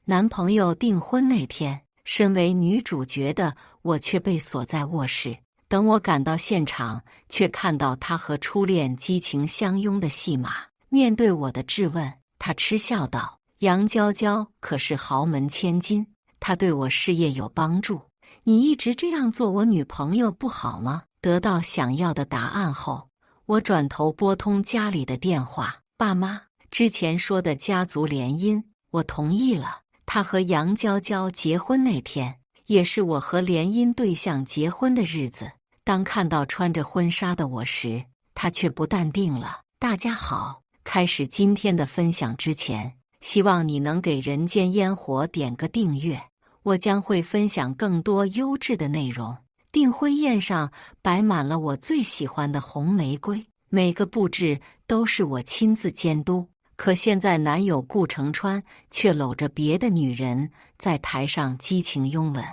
男朋友订婚那天，身为女主角的我却被锁在卧室。等我赶到现场，却看到他和初恋激情相拥的戏码。面对我的质问，他嗤笑道：“杨娇娇可是豪门千金，她对我事业有帮助。你一直这样做我女朋友不好吗？”得到想要的答案后，我转头拨通家里的电话：“爸妈，之前说的家族联姻，我同意了。他和杨娇娇结婚那天，也是我和联姻对象结婚的日子。当看到穿着婚纱的我时，他却不淡定了。大家好，开始今天的分享之前，希望你能给人间烟火点个订阅，我将会分享更多优质的内容。订婚宴上摆满了我最喜欢的红玫瑰，每个布置都是我亲自监督。可现在男友顾城川却搂着别的女人在台上激情拥吻，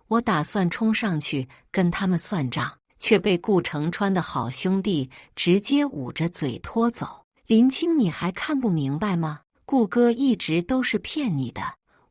我打算冲上去跟他们算账，却被顾城川的好兄弟直接捂着嘴拖走。林青，你还看不明白吗？顾哥一直都是骗你的。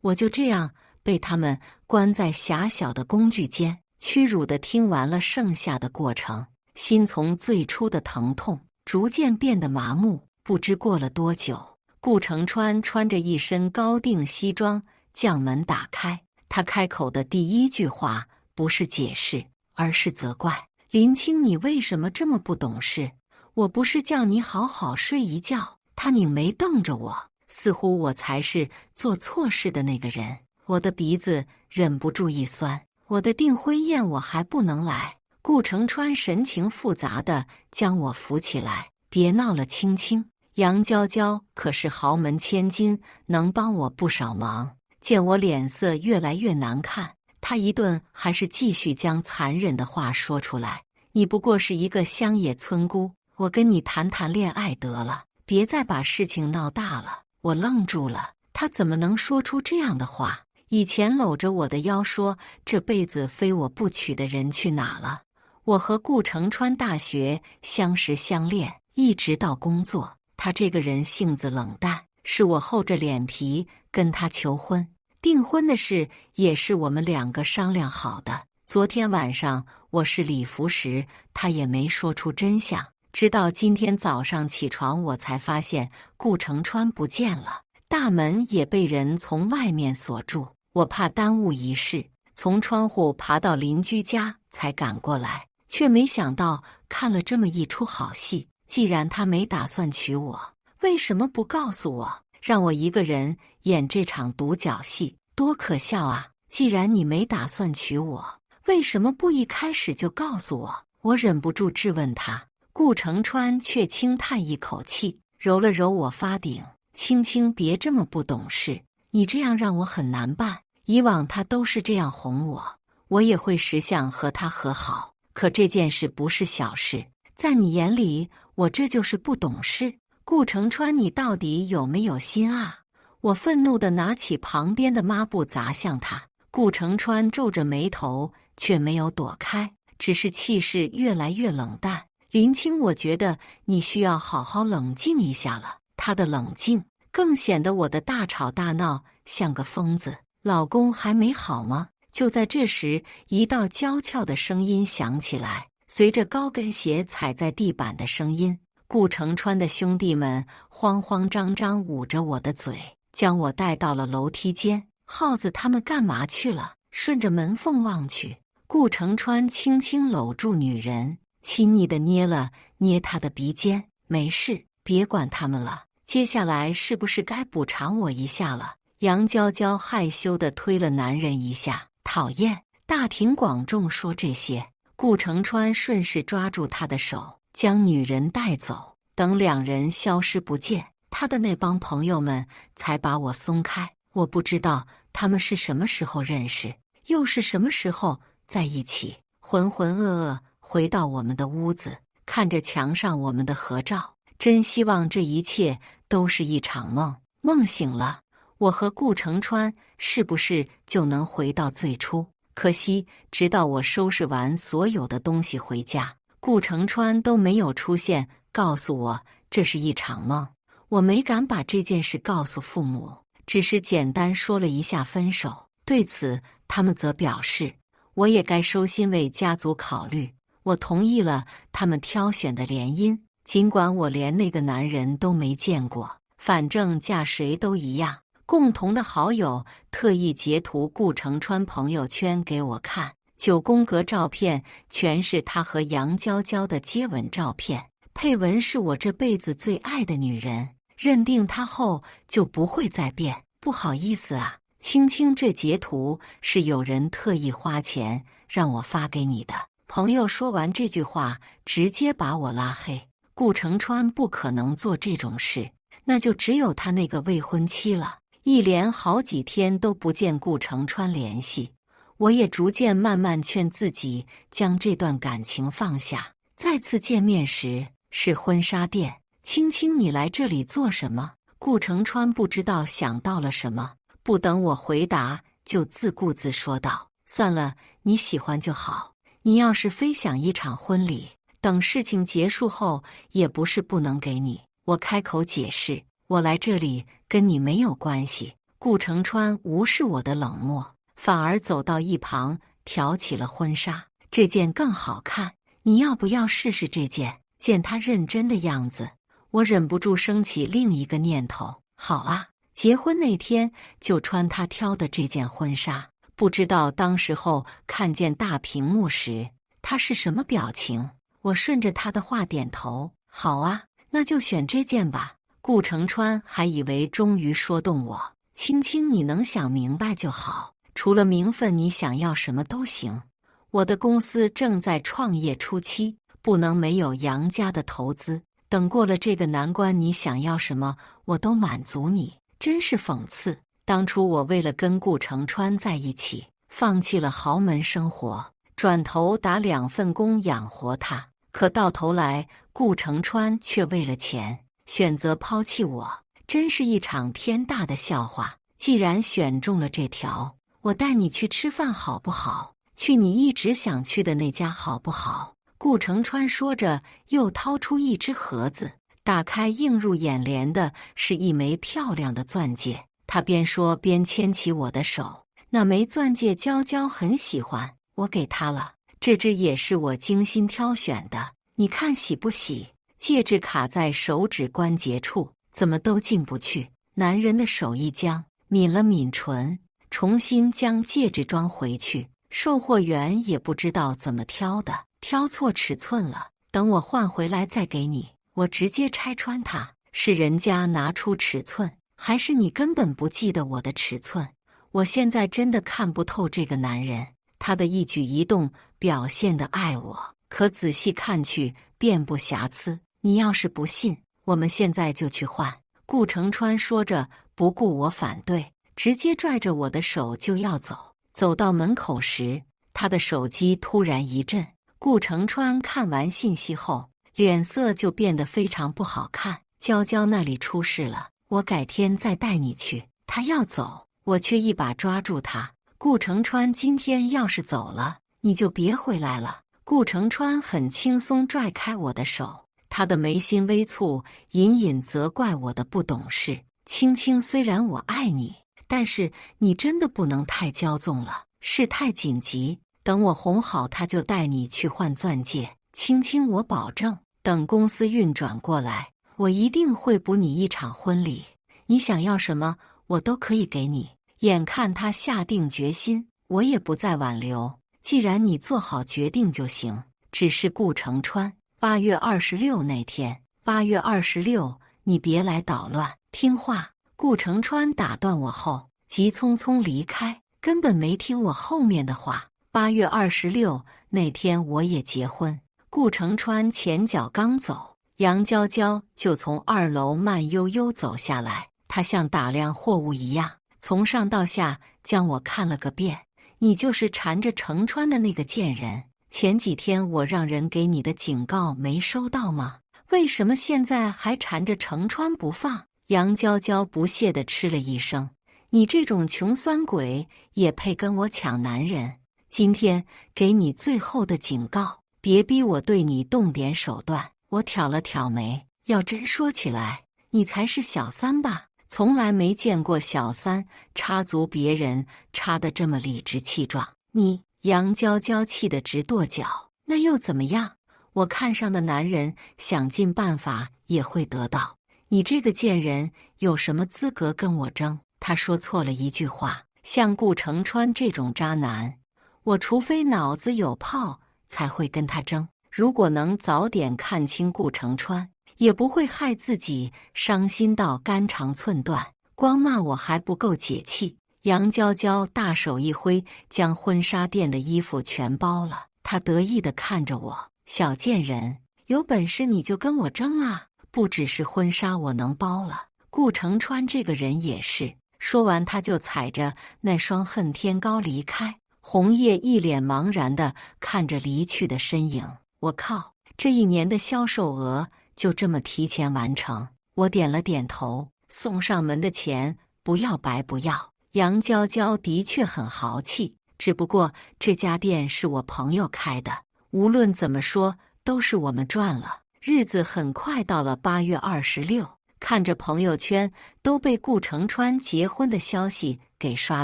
我就这样被他们关在狭小的工具间，屈辱地听完了剩下的过程，心从最初的疼痛逐渐变得麻木。不知过了多久，顾城川穿着一身高定西装将门打开，他开口的第一句话不是解释，而是责怪：“林青，你为什么这么不懂事？我不是叫你好好睡一觉？”他拧眉瞪着我，似乎我才是做错事的那个人。我的鼻子忍不住一酸，我的订婚宴我还不能来。顾城川神情复杂地将我扶起来：“别闹了，青青。杨娇娇可是豪门千金，能帮我不少忙。”见我脸色越来越难看，他一顿还是继续将残忍的话说出来：“你不过是一个乡野村姑，我跟你谈谈恋爱得了，别再把事情闹大了。”我愣住了，他怎么能说出这样的话？以前搂着我的腰说这辈子非我不娶的人去哪了？我和顾城川大学相识相恋，一直到工作，他这个人性子冷淡，是我厚着脸皮跟他求婚。订婚的事也是我们两个商量好的。昨天晚上我试礼服时，他也没说出真相。直到今天早上起床，我才发现顾城川不见了，大门也被人从外面锁住。我怕耽误仪式，从窗户爬到邻居家才赶过来，却没想到看了这么一出好戏。既然他没打算娶我，为什么不告诉我，让我一个人演这场独角戏？多可笑啊！既然你没打算娶我，为什么不一开始就告诉我？我忍不住质问他。顾城川却轻叹一口气，揉了揉我发顶：“青青，别这么不懂事，你这样让我很难办。以往他都是这样哄我，我也会识相和他和好。可这件事不是小事，在你眼里，我这就是不懂事。顾城川，你到底有没有心啊？”我愤怒地拿起旁边的抹布砸向他。顾城川皱着眉头，却没有躲开，只是气势越来越冷淡。“林青，我觉得你需要好好冷静一下了。”他的冷静更显得我的大吵大闹像个疯子。“老公还没好吗？”就在这时，一道娇俏的声音响起来，随着高跟鞋踩在地板的声音，顾城川的兄弟们慌慌张张捂着我的嘴，将我带到了楼梯间。耗子他们干嘛去了？顺着门缝望去，顾城川轻轻搂住女人，亲昵地捏了捏她的鼻尖：“没事，别管他们了。接下来是不是该补偿我一下了？”杨娇娇害羞地推了男人一下：“讨厌，大庭广众说这些。”顾城川顺势抓住她的手，将女人带走。等两人消失不见，他的那帮朋友们才把我松开。我不知道他们是什么时候认识，又是什么时候在一起。浑浑噩噩回到我们的屋子，看着墙上我们的合照，真希望这一切都是一场梦。梦醒了，我和顾城川是不是就能回到最初？可惜，直到我收拾完所有的东西回家，顾城川都没有出现，告诉我这是一场梦。我没敢把这件事告诉父母，只是简单说了一下分手。对此，他们则表示，我也该收心为家族考虑。我同意了他们挑选的联姻，尽管我连那个男人都没见过，反正嫁谁都一样。共同的好友特意截图顾城川朋友圈给我看，9宫格照片全是他和杨娇娇的接吻照片，配文是我这辈子最爱的女人，认定她后就不会再变。不好意思啊，青青，这截图是有人特意花钱让我发给你的。朋友说完这句话，直接把我拉黑。顾城川不可能做这种事，那就只有他那个未婚妻了。一连好几天都不见顾城川联系，我也逐渐慢慢劝自己将这段感情放下。再次见面时是婚纱店，青青，你来这里做什么？顾城川不知道想到了什么，不等我回答就自顾自说道：算了，你喜欢就好。你要是非想一场婚礼，等事情结束后也不是不能给你。我开口解释，我来这里跟你没有关系。顾城川无视我的冷漠，反而走到一旁挑起了婚纱。这件更好看，你要不要试试这件？见他认真的样子，我忍不住升起另一个念头。好啊，结婚那天就穿他挑的这件婚纱。不知道当时候看见大屏幕时他是什么表情。我顺着他的话点头，好啊，那就选这件吧。顾城川还以为终于说动我，青青，你能想明白就好，除了名分你想要什么都行。我的公司正在创业初期，不能没有杨家的投资，等过了这个难关，你想要什么我都满足你。真是讽刺，当初我为了跟顾城川在一起，放弃了豪门生活，转头打2份工养活他，可到头来顾城川却为了钱选择抛弃我，真是一场天大的笑话。既然选中了这条，我带你去吃饭好不好？去你一直想去的那家好不好？顾城川说着，又掏出一只盒子，打开，映入眼帘的是一枚漂亮的钻戒。他边说边牵起我的手，那枚钻戒娇娇很喜欢，我给她了。这只也是我精心挑选的，你看喜不喜？戒指卡在手指关节处，怎么都进不去。男人的手一僵，抿了抿唇，重新将戒指装回去。售货员也不知道怎么挑的，挑错尺寸了。等我换回来再给你。我直接拆穿他，是人家拿出尺寸，还是你根本不记得我的尺寸？我现在真的看不透这个男人，他的一举一动表现的爱我，可仔细看去遍不瑕疵。你要是不信，我们现在就去换。顾城川说着，不顾我反对，直接拽着我的手就要走。走到门口时，他的手机突然一震。顾城川看完信息后，脸色就变得非常不好看。娇娇那里出事了，我改天再带你去。他要走，我却一把抓住他。顾城川今天要是走了，你就别回来了。顾城川很轻松拽开我的手，他的眉心微蹙，隐隐责怪我的不懂事。青青，虽然我爱你，但是你真的不能太骄纵了，事态紧急，等我哄好他就带你去换钻戒。青青，我保证，等公司运转过来，我一定会补你一场婚礼，你想要什么我都可以给你。眼看他下定决心，我也不再挽留，既然你做好决定就行。只是顾城川，8月26那天，8月26，你别来捣乱，听话。顾城川打断我后，急匆匆离开，根本没听我后面的话。8月26那天我也结婚，顾城川前脚刚走，杨娇娇就从2楼慢悠悠走下来，她像打量货物一样，从上到下将我看了个遍。你就是缠着城川的那个贱人，前几天我让人给你的警告没收到吗？为什么现在还缠着城川不放？杨娇娇不屑地嗤了一声，你这种穷酸鬼也配跟我抢男人？今天给你最后的警告，别逼我对你动点手段。我挑了挑眉，要真说起来，你才是小三吧？从来没见过小三插足别人插得这么理直气壮。你杨娇娇气得直跺脚。那又怎么样？我看上的男人想尽办法也会得到。你这个贱人有什么资格跟我争？他说错了一句话。像顾城川这种渣男，我除非脑子有泡才会跟他争。如果能早点看清顾城川，也不会害自己伤心到肝肠寸断。光骂我还不够解气。杨娇娇大手一挥，将婚纱店的衣服全包了。她得意地看着我，小贱人，有本事你就跟我争啊！不只是婚纱我能包了，顾城川这个人也是。说完，他就踩着那双恨天高离开。红叶一脸茫然地看着离去的身影。我靠，这一年的销售额就这么提前完成。我点了点头，送上门的钱不要白不要。杨娇娇的确很豪气，只不过这家店是我朋友开的，无论怎么说都是我们赚了。日子很快到了8月26，看着朋友圈都被顾城川结婚的消息给刷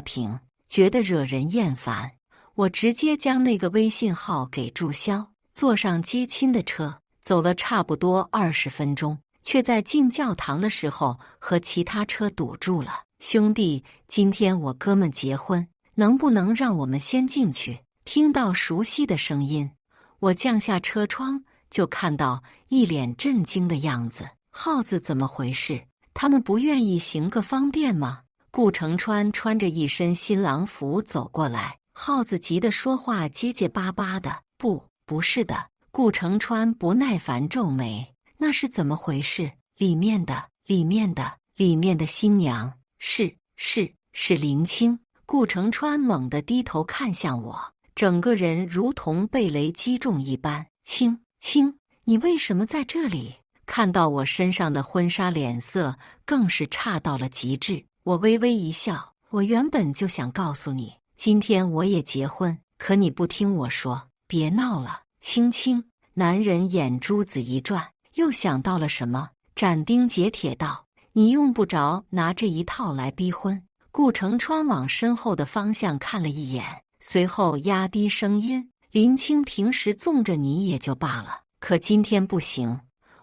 屏，觉得惹人厌烦。我直接将那个微信号给注销，坐上接亲的车，走了差不多20分钟，却在进教堂的时候和其他车堵住了。兄弟，今天我哥们结婚，能不能让我们先进去？听到熟悉的声音，我降下车窗，就看到一脸震惊的样子。耗子怎么回事？他们不愿意行个方便吗？顾城川穿着一身新郎服走过来，耗子急得说话结结巴巴的。不是的。顾城川不耐烦皱眉，那是怎么回事？里面的新娘是林青。顾城川猛地低头看向我，整个人如同被雷击中一般。青，你为什么在这里？看到我身上的婚纱，脸色更是差到了极致。我微微一笑，我原本就想告诉你，今天我也结婚，可你不听我说。别闹了，青。男人眼珠子一转，又想到了什么，斩钉截铁道：你用不着拿这一套来逼婚。顾城川往身后的方向看了一眼，随后压低声音：林青平时纵着你也就罢了，可今天不行。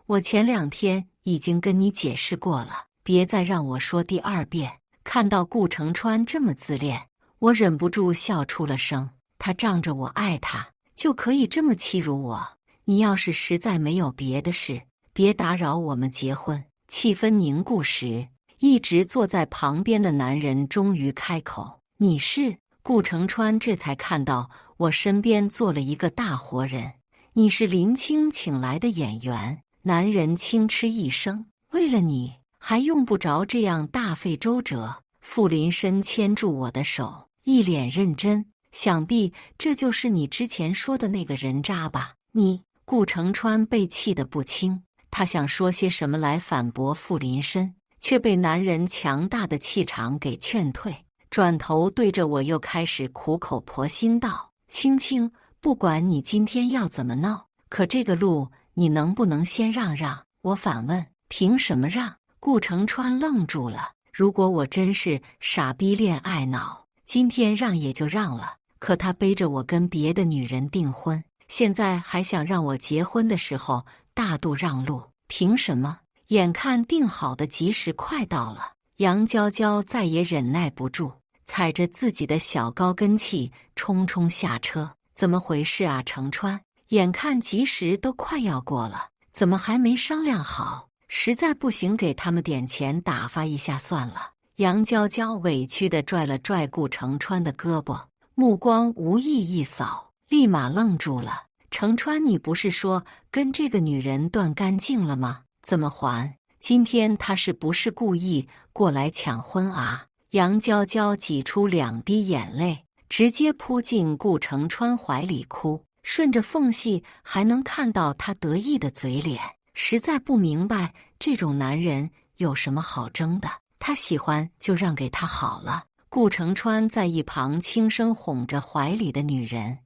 我前2天已经跟你解释过了，别再让我说第2遍。看到顾城川这么自恋，我忍不住笑出了声。他仗着我爱他，就可以这么欺辱我？你要是实在没有别的事，别打扰我们结婚。气氛凝固时，一直坐在旁边的男人终于开口：你是？顾城川这才看到我身边坐了一个大活人。你是林青请来的演员。男人轻嗤一声，为了你还用不着这样大费周折。傅林深牵住我的手，一脸认真，想必这就是你之前说的那个人渣吧？你……顾城川被气得不轻，他想说些什么来反驳傅林深，却被男人强大的气场给劝退。转头对着我又开始苦口婆心道：青，不管你今天要怎么闹，可这个路你能不能先让让？我反问：凭什么让？顾城川愣住了。如果我真是傻逼恋爱脑，今天让也就让了，可他背着我跟别的女人订婚，现在还想让我结婚的时候大度让路，凭什么？眼看定好的吉时快到了，杨娇娇再也忍耐不住，踩着自己的小高跟气冲下车。怎么回事啊，城川？眼看吉时都快要过了，怎么还没商量好？实在不行，给他们点钱打发一下算了。杨娇娇委屈地拽了拽顾城川的胳膊，目光无意一扫，立马愣住了。城川，你不是说跟这个女人断干净了吗？怎么还？今天他是不是故意过来抢婚啊？杨娇娇挤出2滴眼泪，直接扑进顾城川怀里哭，顺着缝隙还能看到他得意的嘴脸。实在不明白这种男人有什么好争的，他喜欢就让给他好了。顾城川在一旁轻声哄着怀里的女人。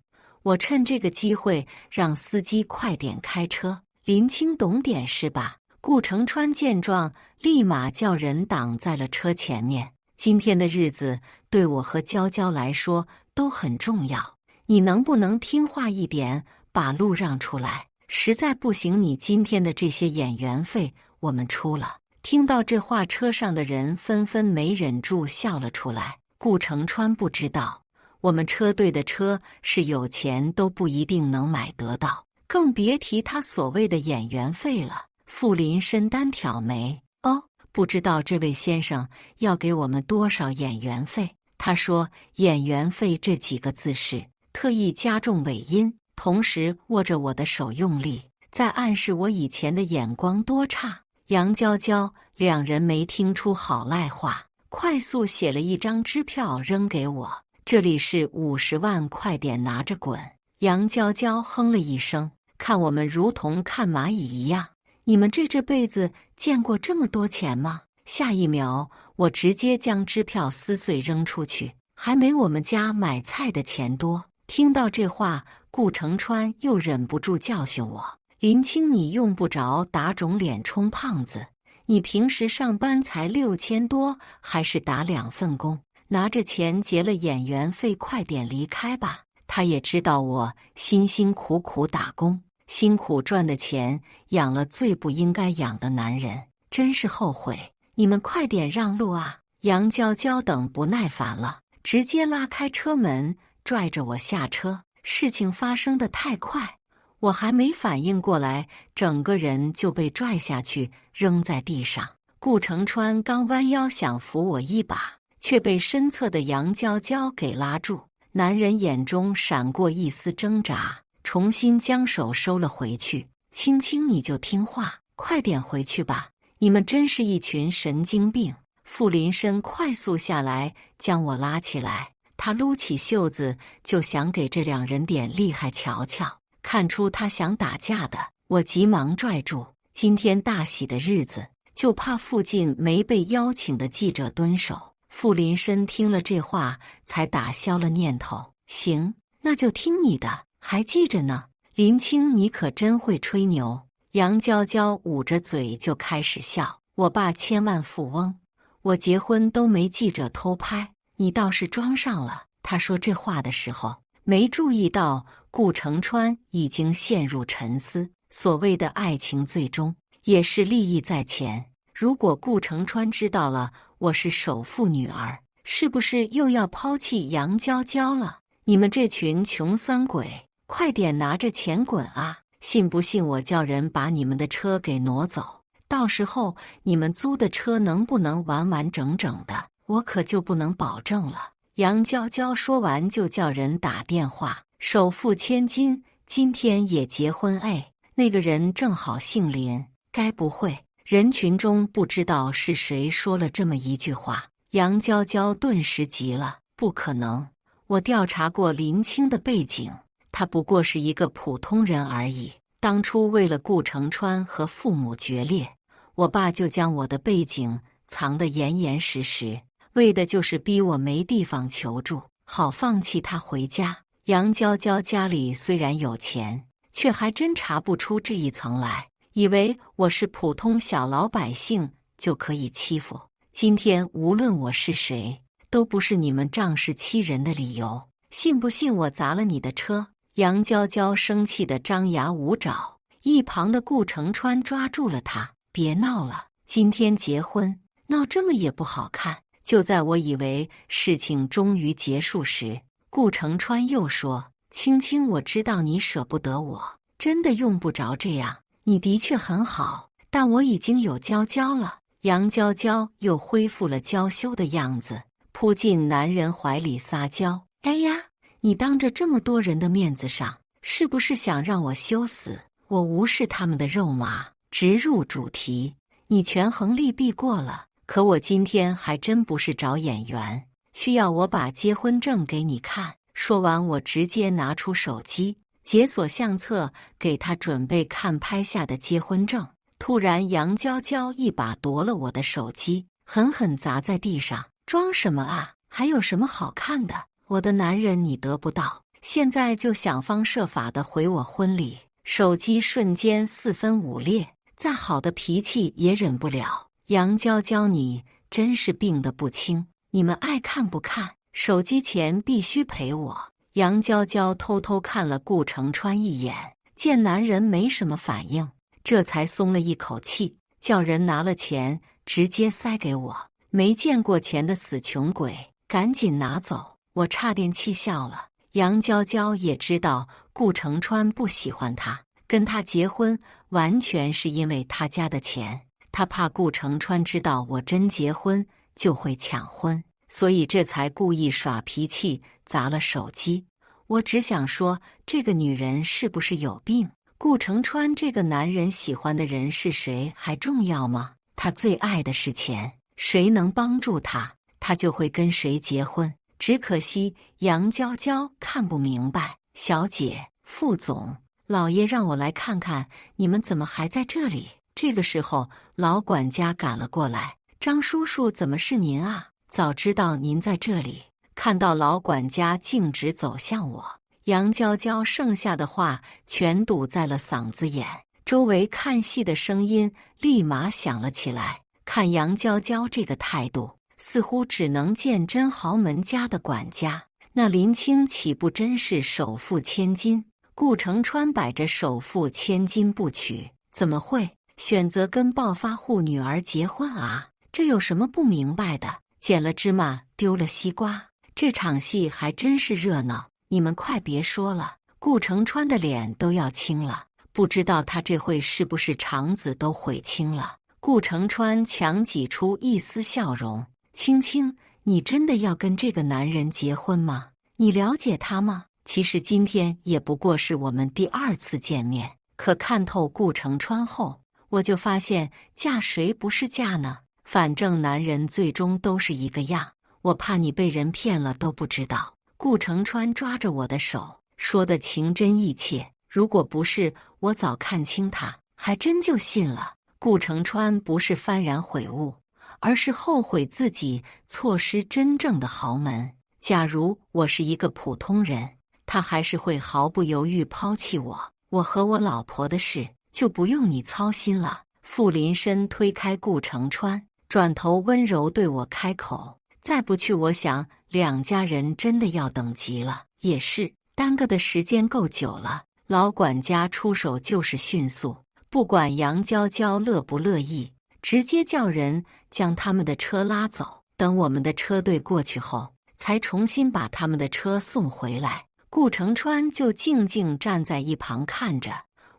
我趁这个机会让司机快点开车。林青懂点是吧？顾城川见状，立马叫人挡在了车前面。今天的日子对我和娇娇来说都很重要，你能不能听话一点，把路让出来？实在不行，你今天的这些演员费我们出了。听到这话，车上的人纷纷没忍住笑了出来。顾城川不知道，我们车队的车是有钱都不一定能买得到，更别提他所谓的演员费了。傅林深单挑眉，哦，不知道这位先生要给我们多少演员费？他说演员费这几个字时，特意加重尾音，同时握着我的手用力，在暗示我以前的眼光多差。杨娇娇两人没听出好赖话，快速写了一张支票扔给我，这里是50万，快点拿着滚。杨娇娇哼了一声，看我们如同看蚂蚁一样，你们这辈子见过这么多钱吗？下一秒，我直接将支票撕碎扔出去，还没我们家买菜的钱多。听到这话，顾城川又忍不住教训我，林青，你用不着打肿脸充胖子，你平时上班才6000多，还是打2份工，拿着钱结了演员费，快点离开吧。他也知道我辛辛苦苦打工，辛苦赚的钱养了最不应该养的男人，真是后悔。你们快点让路啊！杨娇娇等不耐烦了，直接拉开车门，拽着我下车。事情发生得太快，我还没反应过来，整个人就被拽下去，扔在地上。顾城川刚弯腰想扶我一把，却被身侧的杨娇娇给拉住。男人眼中闪过一丝挣扎，重新将手收了回去。青青，你就听话，快点回去吧。你们真是一群神经病！傅林深快速下来，将我拉起来。他撸起袖子，就想给这两人点厉害瞧瞧。看出他想打架的，我急忙拽住。今天大喜的日子，就怕附近没被邀请的记者蹲守。傅林深听了这话，才打消了念头。行，那就听你的，还记着呢。林青，你可真会吹牛。杨娇娇捂着嘴就开始笑。我爸千万富翁，我结婚都没记者偷拍，你倒是装上了。他说这话的时候，没注意到顾城川已经陷入沉思。所谓的爱情最终也是利益在前。如果顾城川知道了我是首富女儿，是不是又要抛弃杨娇娇了？你们这群穷酸鬼，快点拿着钱滚啊！信不信我叫人把你们的车给挪走？到时候你们租的车能不能完完整整的，我可就不能保证了。杨娇娇说完就叫人打电话，首富千金今天也结婚。哎，那个人正好姓林，该不会……人群中不知道是谁说了这么一句话，杨娇娇顿时急了，不可能！我调查过林青的背景，他不过是一个普通人而已。当初为了顾城川和父母决裂，我爸就将我的背景藏得严严实实，为的就是逼我没地方求助，好放弃他回家。杨娇娇家里虽然有钱，却还真查不出这一层来，以为我是普通小老百姓就可以欺负。今天无论我是谁，都不是你们仗势欺人的理由。信不信我砸了你的车？杨娇娇生气得张牙舞爪，一旁的顾城川抓住了她，别闹了，今天结婚，闹这么也不好看。就在我以为事情终于结束时，顾城川又说，青青，我知道你舍不得我，真的用不着这样，你的确很好，但我已经有娇娇了。杨娇娇又恢复了娇羞的样子，扑进男人怀里撒娇。哎呀，你当着这么多人的面子上，是不是想让我羞死？我无视他们的肉麻，直入主题。你权衡利弊过了，可我今天还真不是找演员，需要我把结婚证给你看。说完，我直接拿出手机，解锁相册，给他准备看拍下的结婚证。突然，杨娇娇一把夺了我的手机，狠狠砸在地上。装什么啊？还有什么好看的？我的男人你得不到，现在就想方设法的回我婚礼。手机瞬间4分5裂，再好的脾气也忍不了。杨娇娇，你真是病得不轻，你们爱看不看？手机钱必须赔我。杨娇娇偷偷看了顾城川一眼，见男人没什么反应，这才松了一口气，叫人拿了钱直接塞给我。没见过钱的死穷鬼，赶紧拿走！我差点气笑了。杨娇娇也知道顾城川不喜欢她，跟他结婚完全是因为他家的钱。她怕顾城川知道我真结婚就会抢婚，所以这才故意耍脾气砸了手机。我只想说，这个女人是不是有病？顾城川这个男人喜欢的人是谁还重要吗？他最爱的是钱，谁能帮助他，他就会跟谁结婚。只可惜杨娇娇看不明白。小姐，副总，老爷让我来看看你们怎么还在这里。这个时候，老管家赶了过来。张叔叔，怎么是您啊？早知道您在这里。看到老管家径直走向我，杨娇娇剩下的话全堵在了嗓子眼，周围看戏的声音立马响了起来。看杨娇娇这个态度，似乎只能见真豪门家的管家。那林青岂不真是首富千金？顾城川摆着首富千金不娶，怎么会选择跟暴发户女儿结婚啊？这有什么不明白的？捡了芝麻丢了西瓜。这场戏还真是热闹，你们快别说了，顾城川的脸都要青了，不知道他这会是不是肠子都悔青了。顾城川强挤出一丝笑容，青青，你真的要跟这个男人结婚吗？你了解他吗？其实今天也不过是我们第2次见面，可看透顾城川后，我就发现嫁谁不是嫁呢？反正男人最终都是一个样。我怕你被人骗了都不知道。顾城川抓着我的手，说的情真意切。如果不是我早看清他，还真就信了。顾城川不是幡然悔悟，而是后悔自己错失真正的豪门。假如我是一个普通人，他还是会毫不犹豫抛弃我。我和我老婆的事就不用你操心了。傅林深推开顾城川，转头温柔对我开口。再不去，我想两家人真的要等急了。也是，耽搁的时间够久了。老管家出手就是迅速，不管杨娇娇乐不乐意，直接叫人将他们的车拉走。等我们的车队过去后，才重新把他们的车送回来。顾城川就静静站在一旁看着。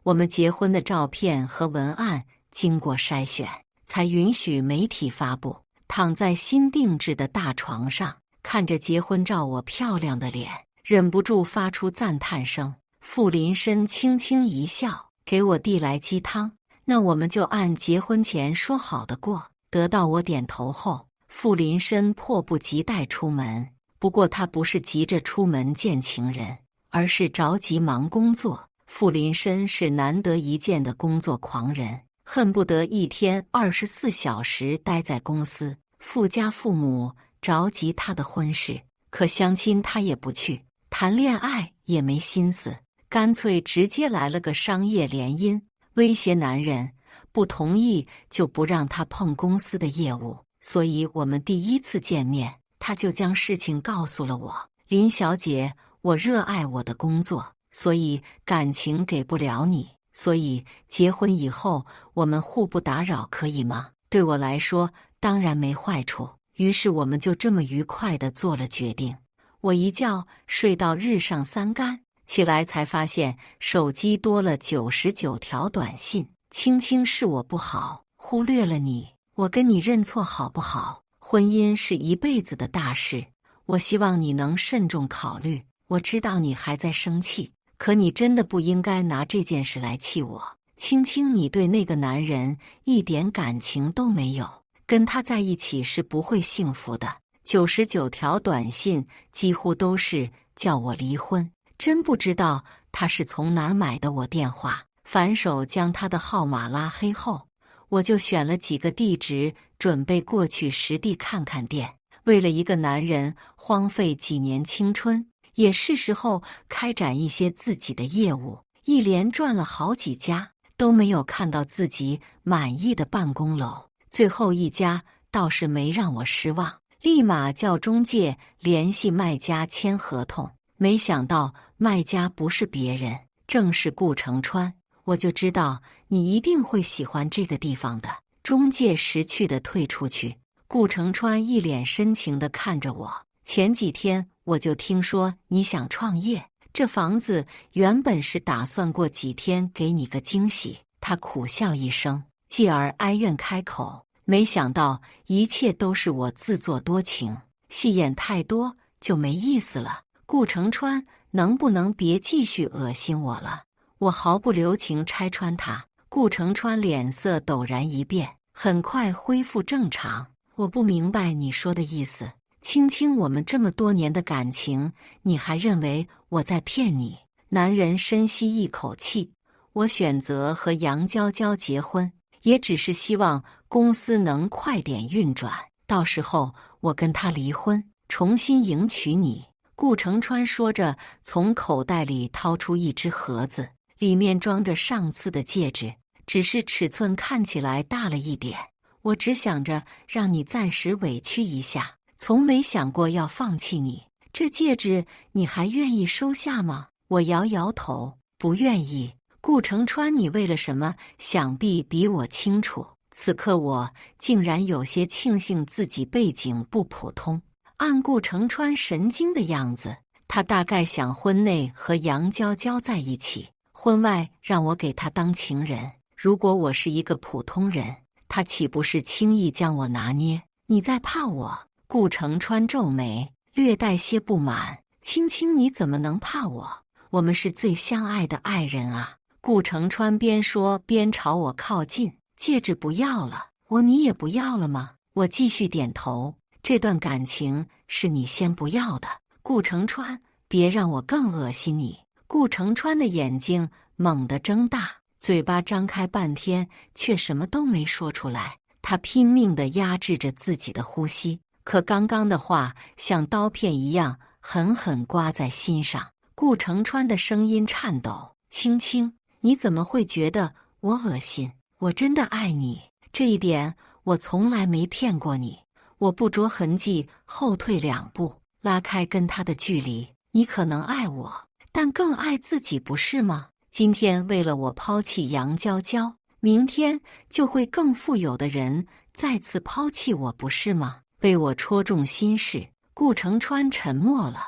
我们结婚的照片和文案经过筛选，才允许媒体发布。躺在新定制的大床上，看着结婚照我漂亮的脸，忍不住发出赞叹声。傅林深轻轻一笑，给我递来鸡汤。那我们就按结婚前说好的过。得到我点头后，傅林深迫不及待出门。不过他不是急着出门见情人，而是着急忙工作。傅林深是难得一见的工作狂人，恨不得一天24小时待在公司。傅家父母着急他的婚事，可相亲他也不去，谈恋爱也没心思，干脆直接来了个商业联姻，威胁男人不同意就不让他碰公司的业务。所以我们第1次见面，他就将事情告诉了我。林小姐，我热爱我的工作，所以感情给不了你，所以结婚以后我们互不打扰，可以吗？对我来说当然没坏处。于是我们就这么愉快地做了决定。我一觉睡到日上三竿，起来才发现手机多了99条短信。青青，是我不好，忽略了你，我跟你认错好不好？婚姻是一辈子的大事，我希望你能慎重考虑。我知道你还在生气，可你真的不应该拿这件事来气我。青青，你对那个男人一点感情都没有，跟他在一起是不会幸福的。99条短信几乎都是叫我离婚，真不知道他是从哪儿买的我电话。反手将他的号码拉黑后，我就选了几个地址，准备过去实地看看店。为了一个男人荒废几年青春，也是时候开展一些自己的业务。一连转了好几家，都没有看到自己满意的办公楼。最后一家倒是没让我失望，立马叫中介联系卖家签合同。没想到卖家不是别人，正是顾城川。我就知道你一定会喜欢这个地方的。中介识趣地退出去，顾城川一脸深情地看着我。前几天我就听说你想创业，这房子原本是打算过几天给你个惊喜。他苦笑一声，继而哀怨开口，没想到一切都是我自作多情，戏演太多就没意思了。顾城川，能不能别继续恶心我了？我毫不留情拆穿他。顾城川脸色陡然一变，很快恢复正常。我不明白你说的意思。青青，我们这么多年的感情，你还认为我在骗你？男人深吸一口气，我选择和杨娇娇结婚，也只是希望公司能快点运转，到时候我跟他离婚，重新迎娶你。顾城川说着，从口袋里掏出一只盒子，里面装着上次的戒指，只是尺寸看起来大了一点。我只想着让你暂时委屈一下，从没想过要放弃你。这戒指你还愿意收下吗？我摇摇头，不愿意。顾城川，你为了什么？想必比我清楚。此刻我竟然有些庆幸自己背景不普通。按顾城川神经的样子，他大概想婚内和杨娇娇在一起，婚外让我给他当情人。如果我是一个普通人，他岂不是轻易将我拿捏？你在怕我？顾城川皱眉，略带些不满。青青，你怎么能怕我？我们是最相爱的爱人啊！顾城川边说边朝我靠近。戒指不要了，你也不要了吗？我继续点头。这段感情是你先不要的，顾城川，别让我更恶心你。顾城川的眼睛猛地睁大，嘴巴张开半天，却什么都没说出来。他拼命地压制着自己的呼吸，可刚刚的话像刀片一样狠狠刮在心上。顾城川的声音颤抖：青青，你怎么会觉得我恶心？我真的爱你，这一点我从来没骗过你。我不着痕迹后退2步，拉开跟他的距离。你可能爱我，但更爱自己，不是吗？今天为了我抛弃杨娇娇，明天就会更富有的人再次抛弃我，不是吗？被我戳中心事，顾城川沉默了。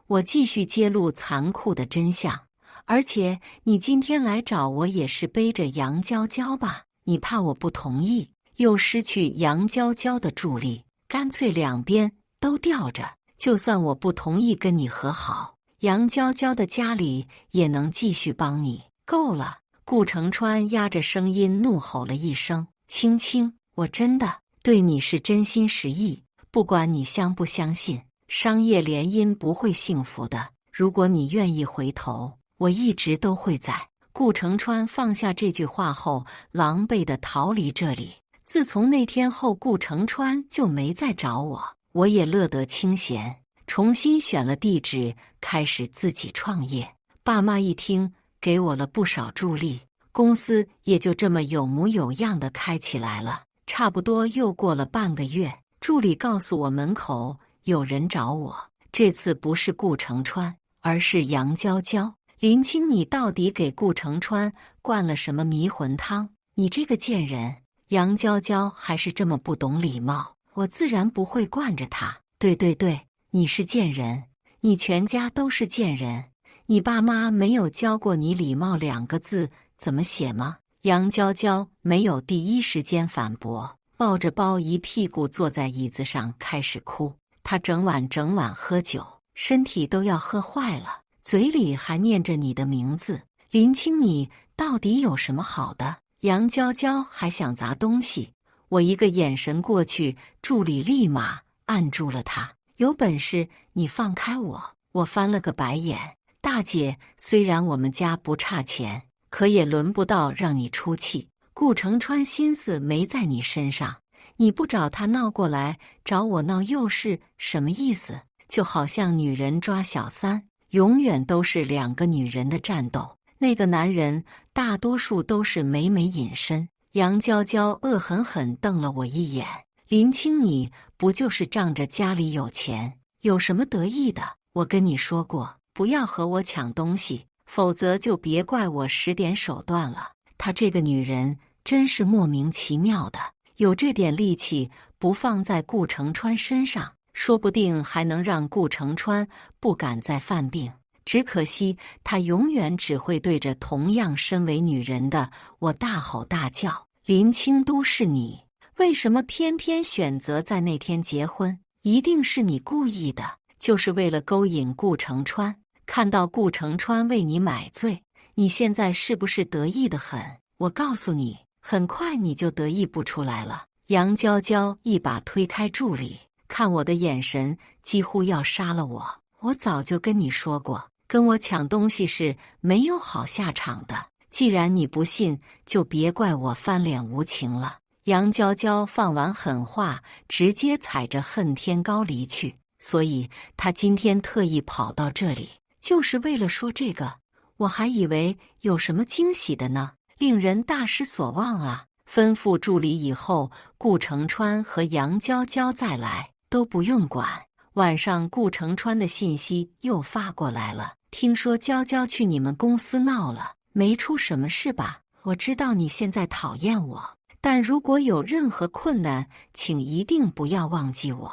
我继续揭露残酷的真相。而且你今天来找我也是背着杨娇娇吧？你怕我不同意，又失去杨娇娇的助力，干脆两边都吊着。就算我不同意跟你和好，杨娇娇的家里也能继续帮你。够了！顾城川压着声音怒吼了一声：青青，我真的对你是真心实意，不管你相不相信，商业联姻不会幸福的。如果你愿意回头，我一直都会在。顾城川放下这句话后，狼狈地逃离这里。自从那天后，顾城川就没再找我，我也乐得清闲，重新选了地址，开始自己创业。爸妈一听，给我了不少助力，公司也就这么有模有样的开起来了。差不多又过了半个月，助理告诉我门口有人找我，这次不是顾城川，而是杨娇娇。林青，你到底给顾城川灌了什么迷魂汤？你这个贱人！杨娇娇还是这么不懂礼貌，我自然不会惯着她。对，你是贱人，你全家都是贱人。你爸妈没有教过你礼貌2个字怎么写吗？杨娇娇没有第一时间反驳，抱着包一屁股坐在椅子上开始哭。她整晚喝酒，身体都要喝坏了，嘴里还念着你的名字。林青，你到底有什么好的？杨娇娇还想砸东西，我一个眼神过去，助理立马按住了她。有本事你放开我！我翻了个白眼。大姐，虽然我们家不差钱，可也轮不到让你出气。顾城川心思没在你身上，你不找他闹过来，找我闹又是什么意思？就好像女人抓小三，永远都是2个女人的战斗。那个男人大多数都是美美隐身。杨娇娇恶狠狠瞪了我一眼：“林青，你不就是仗着家里有钱，有什么得意的？我跟你说过，不要和我抢东西，否则就别怪我使点手段了。”她这个女人真是莫名其妙的，有这点力气不放在顾城川身上，说不定还能让顾城川不敢再犯病。只可惜她永远只会对着同样身为女人的我大吼大叫：“林青都是你，为什么偏偏选择在那天结婚？一定是你故意的，就是为了勾引顾城川。看到顾城川为你买醉，你现在是不是得意得很？我告诉你，很快你就得意不出来了。”杨娇娇一把推开助理，看我的眼神几乎要杀了我。我早就跟你说过，跟我抢东西是没有好下场的。既然你不信，就别怪我翻脸无情了。杨娇娇放完狠话，直接踩着恨天高离去。所以她今天特意跑到这里，就是为了说这个。我还以为有什么惊喜的呢，令人大失所望啊！吩咐助理以后，顾城川和杨娇娇再来都不用管。晚上顾城川的信息又发过来了，听说娇娇去你们公司闹了，没出什么事吧？我知道你现在讨厌我，但如果有任何困难，请一定不要忘记我。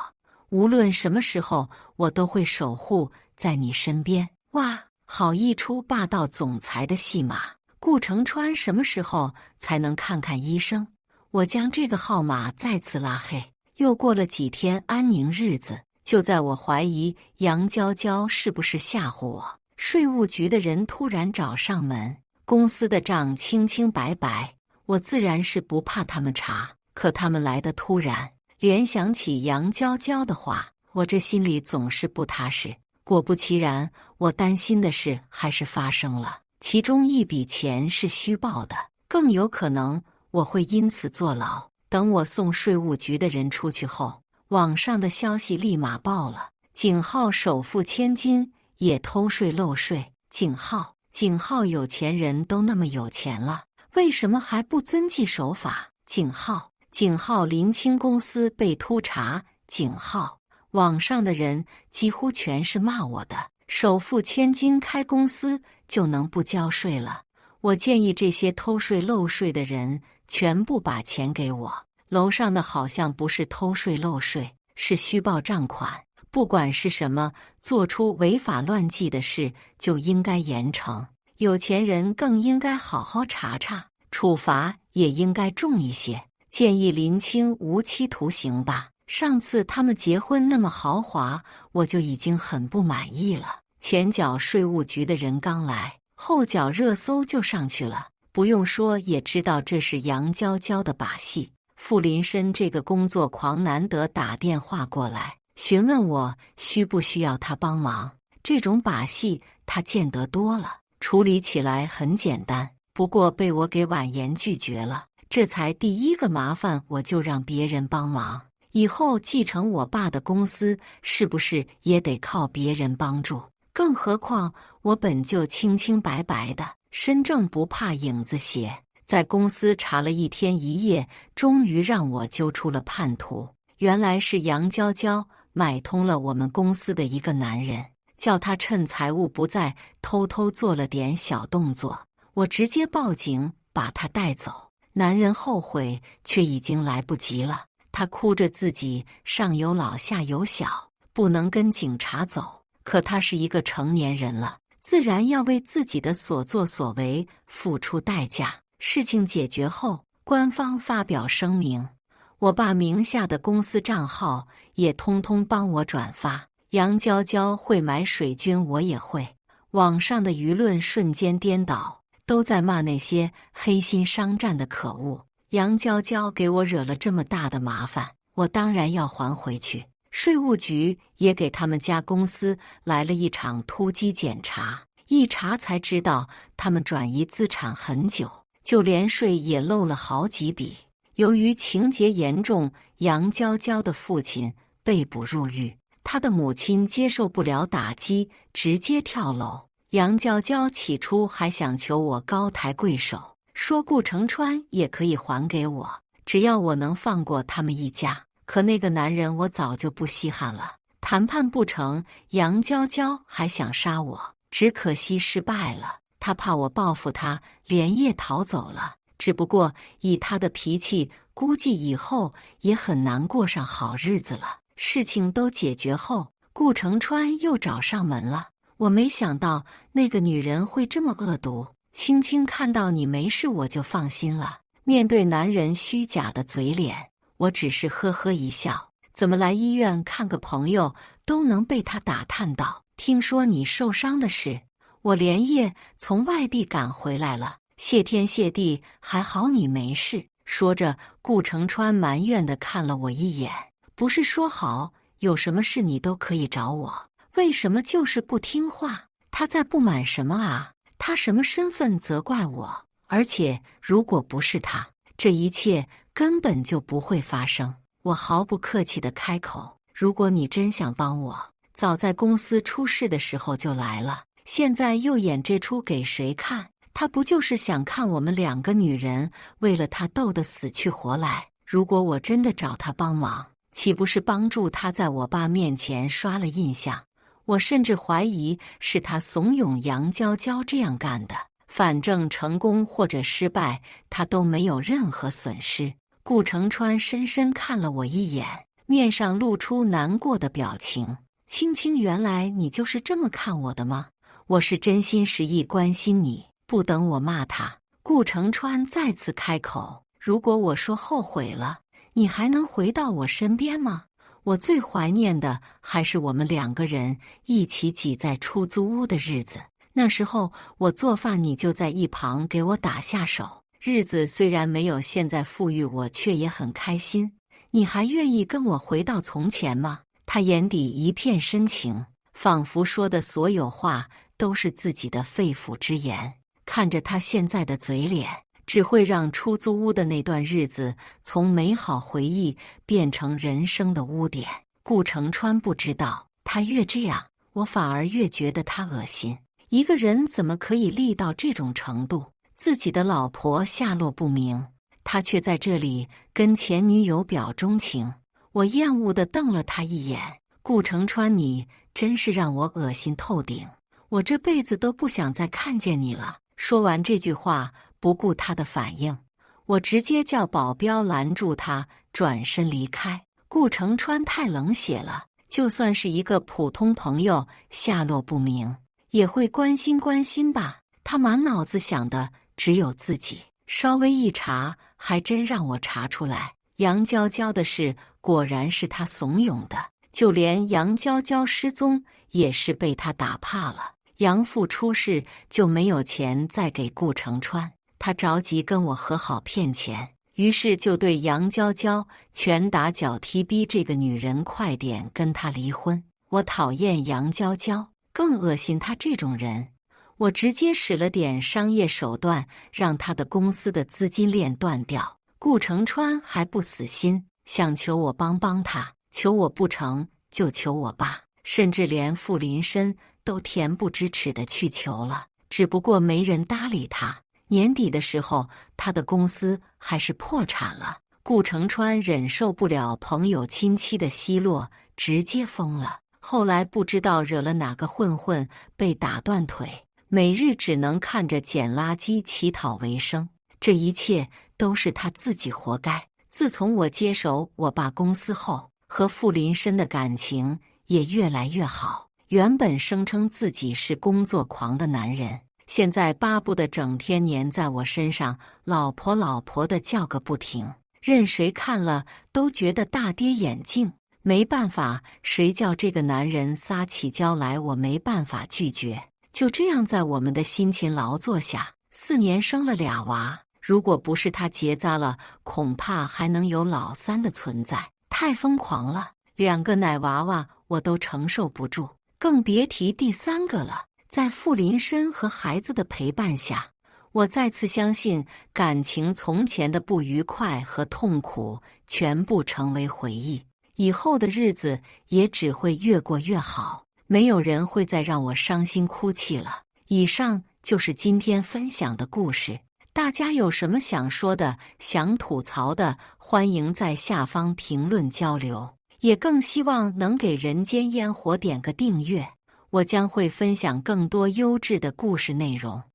无论什么时候，我都会守护在你身边。哇，好一出霸道总裁的戏码！顾城川什么时候才能看看医生？我将这个号码再次拉黑。又过了几天安宁日子，就在我怀疑杨娇娇是不是吓唬我，税务局的人突然找上门，公司的账清清白白，我自然是不怕他们查，可他们来得突然，联想起杨娇娇的话，我这心里总是不踏实。果不其然，我担心的事还是发生了。其中一笔钱是虚报的，更有可能我会因此坐牢。等我送税务局的人出去后，网上的消息立马爆了：景浩首富千金也偷税漏税。景浩有钱人都那么有钱了，为什么还不遵纪守法？景浩林青公司被突查。网上的人几乎全是骂我的。首富千金开公司就能不交税了？我建议这些偷税漏税的人全部把钱给我。楼上的好像不是偷税漏税，是虚报账款。不管是什么，做出违法乱纪的事就应该严惩。有钱人更应该好好查查，处罚也应该重一些。建议林青无期徒刑吧。上次他们结婚那么豪华，我就已经很不满意了。前脚税务局的人刚来，后脚热搜就上去了。不用说也知道这是杨娇娇的把戏。傅林深这个工作狂难得打电话过来，询问我需不需要他帮忙。这种把戏他见得多了，处理起来很简单，不过被我给婉言拒绝了。这才第一个麻烦，我就让别人帮忙。以后继承我爸的公司，是不是也得靠别人帮助？更何况我本就清清白白的，身正不怕影子斜。在公司查了一天一夜，终于让我揪出了叛徒。原来是杨娇娇买通了我们公司的一个男人，叫他趁财务不在，偷偷做了点小动作。我直接报警，把他带走。男人后悔，却已经来不及了。他哭着自己上有老下有小，不能跟警察走。可他是一个成年人了，自然要为自己的所作所为付出代价。事情解决后，官方发表声明，我爸名下的公司账号也通通帮我转发。杨娇娇会买水军，我也会。网上的舆论瞬间颠倒，都在骂那些黑心商战的可恶。杨娇娇给我惹了这么大的麻烦，我当然要还回去。税务局也给他们家公司来了一场突击检查，一查才知道他们转移资产很久，就连税也漏了好几笔。由于情节严重，杨娇娇的父亲被捕入狱，他的母亲接受不了打击，直接跳楼。杨娇娇起初还想求我高抬贵手，说顾城川也可以还给我，只要我能放过他们一家。可那个男人我早就不稀罕了，谈判不成，杨娇娇还想杀我，只可惜失败了。他怕我报复他，连夜逃走了。只不过以他的脾气，估计以后也很难过上好日子了。事情都解决后，顾城川又找上门了。我没想到那个女人会这么恶毒，轻轻看到你没事我就放心了。面对男人虚假的嘴脸，我只是呵呵一笑。怎么来医院看个朋友都能被他打探到？听说你受伤的事，我连夜从外地赶回来了。谢天谢地，还好你没事。说着，顾城川埋怨地看了我一眼。不是说好有什么事你都可以找我，为什么就是不听话？他在不满什么啊？他什么身份责怪我？而且如果不是他，这一切根本就不会发生。我毫不客气地开口，如果你真想帮我，早在公司出事的时候就来了，现在又演这出给谁看？他不就是想看我们两个女人为了他斗得死去活来？如果我真的找他帮忙，岂不是帮助他在我爸面前刷了印象？我甚至怀疑是他怂恿杨娇娇这样干的。反正成功或者失败，他都没有任何损失。顾城川深深看了我一眼，面上露出难过的表情。青青，原来你就是这么看我的吗？我是真心实意关心你。不等我骂他，顾城川再次开口，如果我说后悔了，你还能回到我身边吗？我最怀念的还是我们两个人一起挤在出租屋的日子。那时候我做饭，你就在一旁给我打下手。日子虽然没有现在富裕，我却也很开心。你还愿意跟我回到从前吗？他眼底一片深情，仿佛说的所有话都是自己的肺腑之言。看着他现在的嘴脸，只会让出租屋的那段日子从美好回忆变成人生的污点。顾城川不知道，他越这样，我反而越觉得他恶心。一个人怎么可以利到这种程度？自己的老婆下落不明，他却在这里跟前女友表忠情。我厌恶地瞪了他一眼。顾城川，你真是让我恶心透顶，我这辈子都不想再看见你了。说完这句话，不顾他的反应，我直接叫保镖拦住他，转身离开。顾城川太冷血了，就算是一个普通朋友下落不明，也会关心关心吧。他满脑子想的只有自己，稍微一查，还真让我查出来，杨娇娇的事果然是他怂恿的，就连杨娇娇失踪也是被他打怕了。杨父出事就没有钱再给顾城川，他着急跟我和好骗钱，于是就对杨娇娇拳打脚踢，逼这个女人快点跟他离婚。我讨厌杨娇娇，更恶心他这种人。我直接使了点商业手段，让他的公司的资金链断掉。顾城川还不死心，想求我帮他，求我不成就求我爸，甚至连傅林深都恬不知耻地去求了，只不过没人搭理他。年底的时候，他的公司还是破产了。顾城川忍受不了朋友亲戚的奚落，直接疯了。后来不知道惹了哪个混混，被打断腿，每日只能看着捡垃圾乞讨为生。这一切都是他自己活该。自从我接手我爸公司后，和傅林深的感情也越来越好。原本声称自己是工作狂的男人，现在巴不得整天黏在我身上，老婆老婆的叫个不停，任谁看了都觉得大跌眼镜。没办法，谁叫这个男人撒起娇来，我没办法拒绝。就这样，在我们的辛勤劳作下，4年生了2娃。如果不是他结扎了，恐怕还能有老3的存在。太疯狂了，2个奶娃娃我都承受不住，更别提第3个了。在傅林深和孩子的陪伴下，我再次相信感情从前的不愉快和痛苦全部成为回忆，以后的日子也只会越过越好，没有人会再让我伤心哭泣了。以上就是今天分享的故事。大家有什么想说的、想吐槽的，欢迎在下方评论交流。也更希望能给人间烟火点个订阅，我将会分享更多优质的故事内容。